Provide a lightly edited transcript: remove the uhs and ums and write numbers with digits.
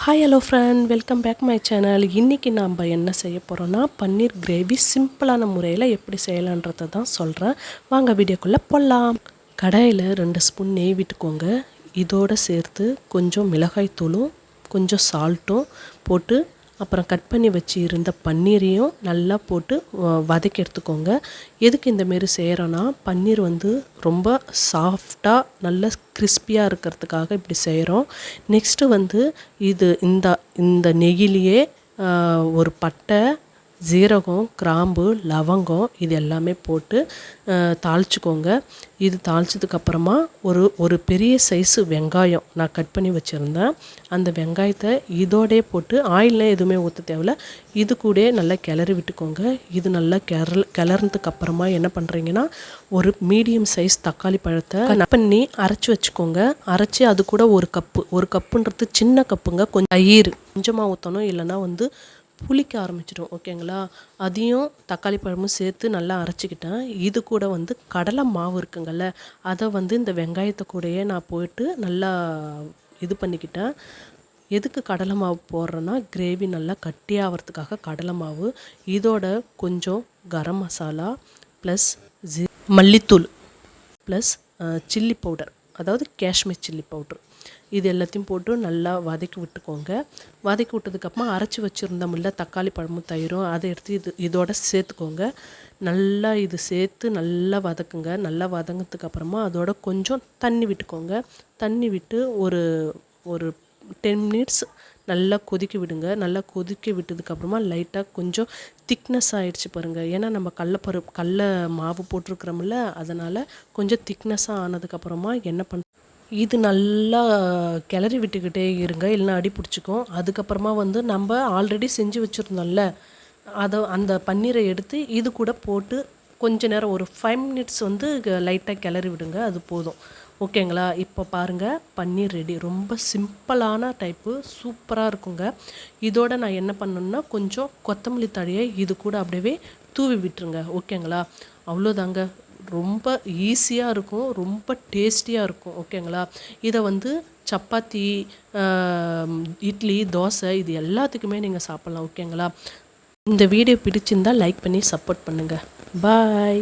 Hi hello friend, welcome back my channel. இன்றைக்கி நாம் என்ன செய்ய போகிறோன்னா பன்னீர் கிரேவி சிம்பிளான முறையில் எப்படி செய்யலான்றதை தான் சொல்கிறேன். வாங்க வீடியோக்குள்ளே போடலாம். கடாயில் 2 ஸ்பூன் நெய் விட்டுக்கோங்க. இதோடு சேர்த்து கொஞ்சம் மிளகாய் தூளும் கொஞ்சம் சால்ட்டும் போட்டு அப்புறம் கட் பண்ணி வச்சு இருந்த பன்னீரையும் நல்லா போட்டு வதக்கி எடுத்துக்கோங்க. எதுக்கு இந்தமாரி செய்கிறோன்னா பன்னீர் ரொம்ப சாஃப்டாக நல்ல கிறிஸ்பியாக இருக்கிறதுக்காக இப்படி செய்கிறோம். நெக்ஸ்ட்டு இந்த நெய்யிலேயே ஒரு பட்டை, ஜீரகம், கிராம்பு, லவங்கம் இது எல்லாமே போட்டு தாளிச்சுக்கோங்க. இது தாளிச்சதுக்கப்புறமா ஒரு பெரிய சைஸு வெங்காயம் நான் கட் பண்ணி வச்சுருந்தேன். அந்த வெங்காயத்தை இதோடே போட்டு ஆயிலெலாம் எதுவுமே ஊற்ற தேவையில்ல, இது கூட நல்லா கிளறி விட்டுக்கோங்க. இது நல்லா கிளறினதுக்கப்புறமா என்ன பண்ணுறீங்கன்னா ஒரு மீடியம் சைஸ் தக்காளி பழத்தை கட் பண்ணி அரைச்சி வச்சுக்கோங்க. அரைச்சி அது கூட ஒரு கப்புன்றது சின்ன கப்புங்க. கொஞ்சம் தயிர் கொஞ்சமாக ஊற்றணும், இல்லைன்னா புளிக்க ஆரம்பிச்சிடும். ஓகேங்களா? அதையும் தக்காளி பழமும் சேர்த்து நல்லா அரைச்சிக்கிட்டேன். இது கூட கடலை மாவு இருக்குங்கள்ல, அதை இந்த வெங்காயத்தை கூடயே நான் போயிட்டு நல்லா இது பண்ணிக்கிட்டேன். எதுக்கு கடலை மாவு போடுறேன்னா கிரேவி நல்லா கட்டியாகிறதுக்காக கடலை மாவு. இதோட கொஞ்சம் கரம் மசாலா ப்ளஸ் மல்லித்தூள் ப்ளஸ் சில்லி பவுடர், அதாவது காஷ்மீர் சில்லி பவுட்ரு, இது எல்லாத்தையும் போட்டு நல்லா வதக்கி விட்டுக்கோங்க. வதக்கி விட்டதுக்கப்புறமா அரைச்சி வச்சுருந்தோம்ல தக்காளி பழமும் தயிரும், அதை எடுத்து இதோட சேர்த்துக்கோங்க. நல்லா இது சேர்த்து நல்லா வதக்குங்க. நல்லா வதங்கினதுக்கப்புறமா அதோட கொஞ்சம் தண்ணி விட்டுக்கோங்க. தண்ணி விட்டு ஒரு 10 மினிட்ஸ் நல்லா கொதிக்க விடுங்க. நல்லா கொதிக்க விட்டதுக்கப்புறமா லைட்டாக கொஞ்சம் திக்னஸ் ஆகிடுச்சு பாருங்கள். ஏன்னா நம்ம கடல மாவு போட்டிருக்கிறோம்ல, அதனால் கொஞ்சம் திக்னஸாக ஆனதுக்கப்புறமா என்ன இது நல்லா கிளறி விட்டுக்கிட்டே இருங்க, இல்லைனா அடி பிடிச்சிக்கும். அதுக்கப்புறமா நம்ம ஆல்ரெடி செஞ்சு வச்சுருந்தோம்ல, அந்த பன்னீரை எடுத்து இது கூட போட்டு கொஞ்ச நேரம் ஒரு 5 மினிட்ஸ் லைட்டாக கிளறி விடுங்க, அது போதும். ஓகேங்களா? இப்போ பாருங்கள், பன்னீர் ரெடி. ரொம்ப சிம்பிளான டைப்பு, சூப்பராக இருக்குங்க. இதோட நான் என்ன பண்ணணுன்னா கொஞ்சம் கொத்தமல்லி தழையை இது கூட அப்படியே தூவி விட்டுருங்க. ஓகேங்களா? அவ்வளோதாங்க. ரொம்ப ஈஸியாக இருக்கும், ரொம்ப டேஸ்டியாக இருக்கும். ஓகேங்களா? இதை சப்பாத்தி, இட்லி, தோசை இது எல்லாத்துக்குமே நீங்கள் சாப்பிட்லாம். ஓகேங்களா? இந்த வீடியோ பிடிச்சிருந்தால் லைக் பண்ணி சப்போர்ட் பண்ணுங்கள். பாய்.